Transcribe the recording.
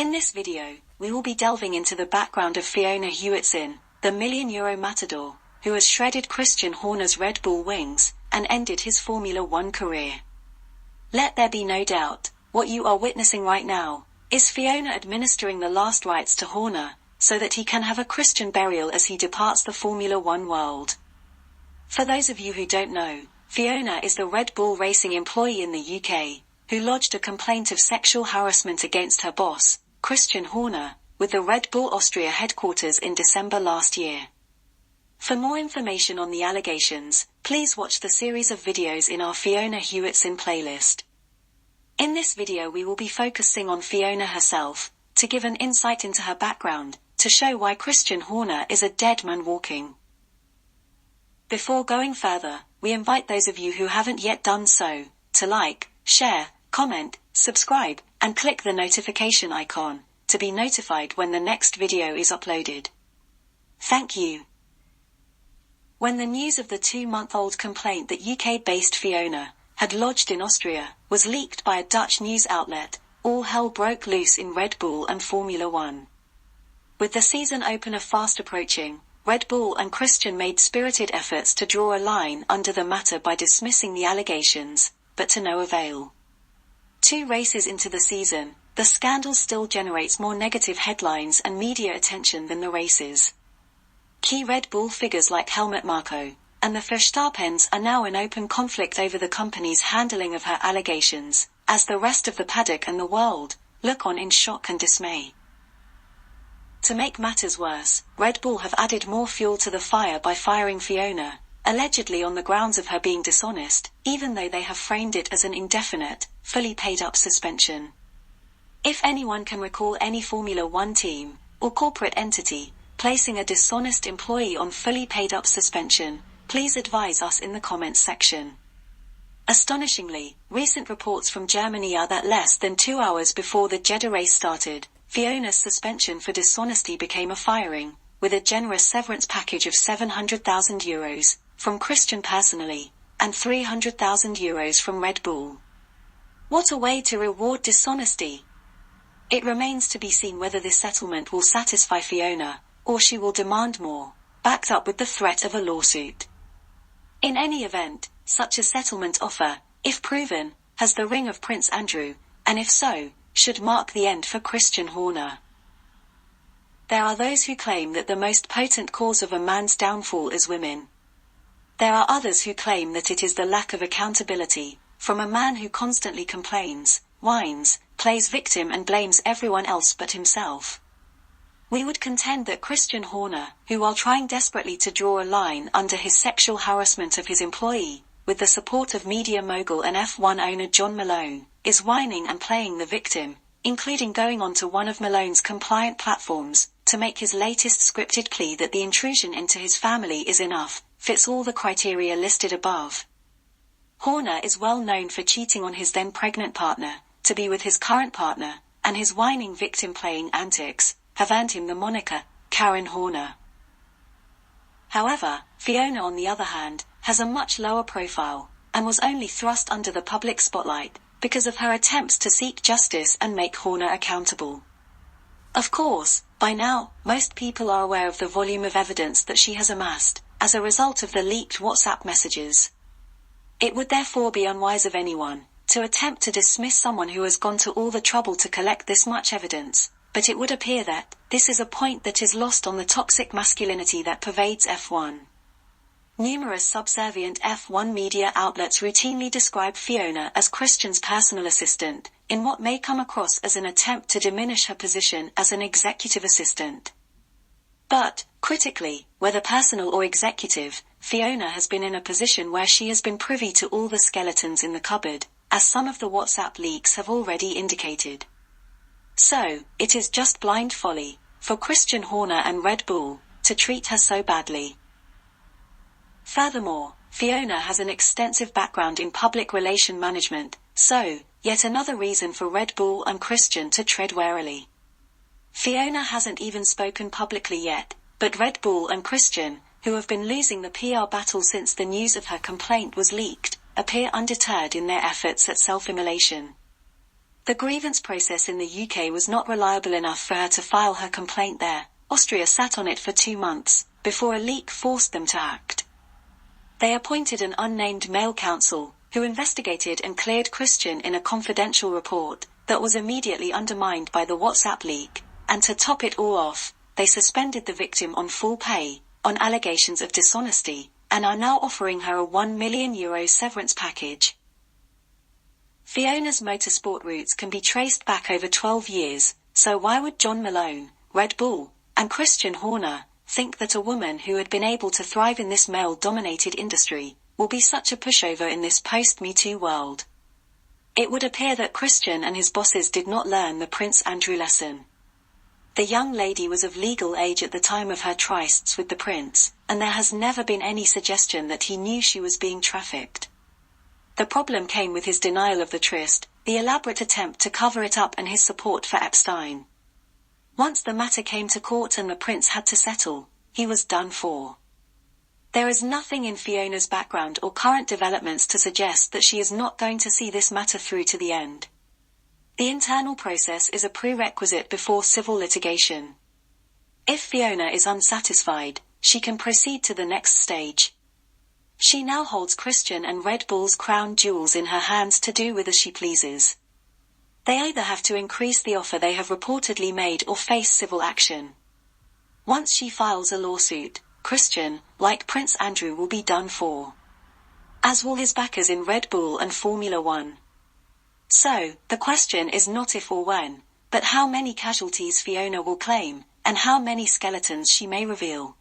In this video, we will be delving into the background of Fiona Hewitson, the million-euro matador, who has shredded Christian Horner's Red Bull wings and ended his Formula One career. Let there be no doubt, what you are witnessing right now is Fiona administering the last rites to Horner, so that he can have a Christian burial as he departs the Formula One world. For those of you who don't know, Fiona is the Red Bull racing employee in the UK, who lodged a complaint of sexual harassment against her boss, Christian Horner, with the Red Bull Austria headquarters in December last year. For more information on the allegations, please watch the series of videos in our Fiona Hewitson playlist. In this video we will be focusing on Fiona herself, to give an insight into her background, to show why Christian Horner is a dead man walking. Before going further, we invite those of you who haven't yet done so, to like, share, comment, subscribe, and click the notification icon, to be notified when the next video is uploaded. Thank you. When the news of the 2-month-old complaint that UK-based Fiona had lodged in Austria was leaked by a Dutch news outlet, all hell broke loose in Red Bull and Formula One. With the season opener fast approaching, Red Bull and Christian made spirited efforts to draw a line under the matter by dismissing the allegations, but to no avail. 2 races into the season, the scandal still generates more negative headlines and media attention than the races. Key Red Bull figures like Helmut Marko and the Verstappens are now in open conflict over the company's handling of her allegations, as the rest of the paddock and the world look on in shock and dismay. To make matters worse, Red Bull have added more fuel to the fire by firing Fiona, allegedly on the grounds of her being dishonest, even though they have framed it as an indefinite, fully paid-up suspension. If anyone can recall any Formula One team or corporate entity placing a dishonest employee on fully paid-up suspension, please advise us in the comments section. Astonishingly, recent reports from Germany are that less than 2 hours before the Jeddah race started, Fiona's suspension for dishonesty became a firing, with a generous severance package of €700,000 from Christian personally, and €300,000 from Red Bull. What a way to reward dishonesty! It remains to be seen whether this settlement will satisfy Fiona, or she will demand more, backed up with the threat of a lawsuit. In any event, such a settlement offer, if proven, has the ring of Prince Andrew, and if so, should mark the end for Christian Horner. There are those who claim that the most potent cause of a man's downfall is women. There are others who claim that it is the lack of accountability, from a man who constantly complains, whines, plays victim and blames everyone else but himself. We would contend that Christian Horner, who while trying desperately to draw a line under his sexual harassment of his employee, with the support of media mogul and F1 owner John Malone, is whining and playing the victim, including going onto one of Malone's compliant platforms, to make his latest scripted plea that the intrusion into his family is enough, fits all the criteria listed above. Horner is well known for cheating on his then pregnant partner, to be with his current partner, and his whining victim-playing antics have earned him the moniker, Karen Horner. However, Fiona on the other hand, has a much lower profile, and was only thrust under the public spotlight, because of her attempts to seek justice and make Horner accountable. Of course, by now, most people are aware of the volume of evidence that she has amassed, as a result of the leaked WhatsApp messages. It would therefore be unwise of anyone to attempt to dismiss someone who has gone to all the trouble to collect this much evidence, but it would appear that this is a point that is lost on the toxic masculinity that pervades F1. Numerous subservient F1 media outlets routinely describe Fiona as Christian's personal assistant, in what may come across as an attempt to diminish her position as an executive assistant. But, critically, whether personal or executive, Fiona has been in a position where she has been privy to all the skeletons in the cupboard, as some of the WhatsApp leaks have already indicated. So, it is just blind folly for Christian Horner and Red Bull to treat her so badly. Furthermore, Fiona has an extensive background in public relation management, so, yet another reason for Red Bull and Christian to tread warily. Fiona hasn't even spoken publicly yet, but Red Bull and Christian, who have been losing the PR battle since the news of her complaint was leaked, appear undeterred in their efforts at self-immolation. The grievance process in the UK was not reliable enough for her to file her complaint there. Austria sat on it for 2 months, before a leak forced them to act. They appointed an unnamed male counsel, who investigated and cleared Christian in a confidential report, that was immediately undermined by the WhatsApp leak, and to top it all off, they suspended the victim on full pay, on allegations of dishonesty, and are now offering her a €1 million severance package. Fiona's motorsport roots can be traced back over 12 years, so why would John Malone, Red Bull, and Christian Horner think that a woman who had been able to thrive in this male-dominated industry will be such a pushover in this post-Me Too world? It would appear that Christian and his bosses did not learn the Prince Andrew lesson. The young lady was of legal age at the time of her trysts with the prince, and there has never been any suggestion that he knew she was being trafficked. The problem came with his denial of the tryst, the elaborate attempt to cover it up, and his support for Epstein. Once the matter came to court and the prince had to settle, he was done for. There is nothing in Fiona's background or current developments to suggest that she is not going to see this matter through to the end. The internal process is a prerequisite before civil litigation. If Fiona is unsatisfied, she can proceed to the next stage. She now holds Christian and Red Bull's crown jewels in her hands to do with as she pleases. They either have to increase the offer they have reportedly made or face civil action. Once she files a lawsuit, Christian, like Prince Andrew, will be done for. As will his backers in Red Bull and Formula One. So, the question is not if or when, but how many casualties Fiona will claim, and how many skeletons she may reveal.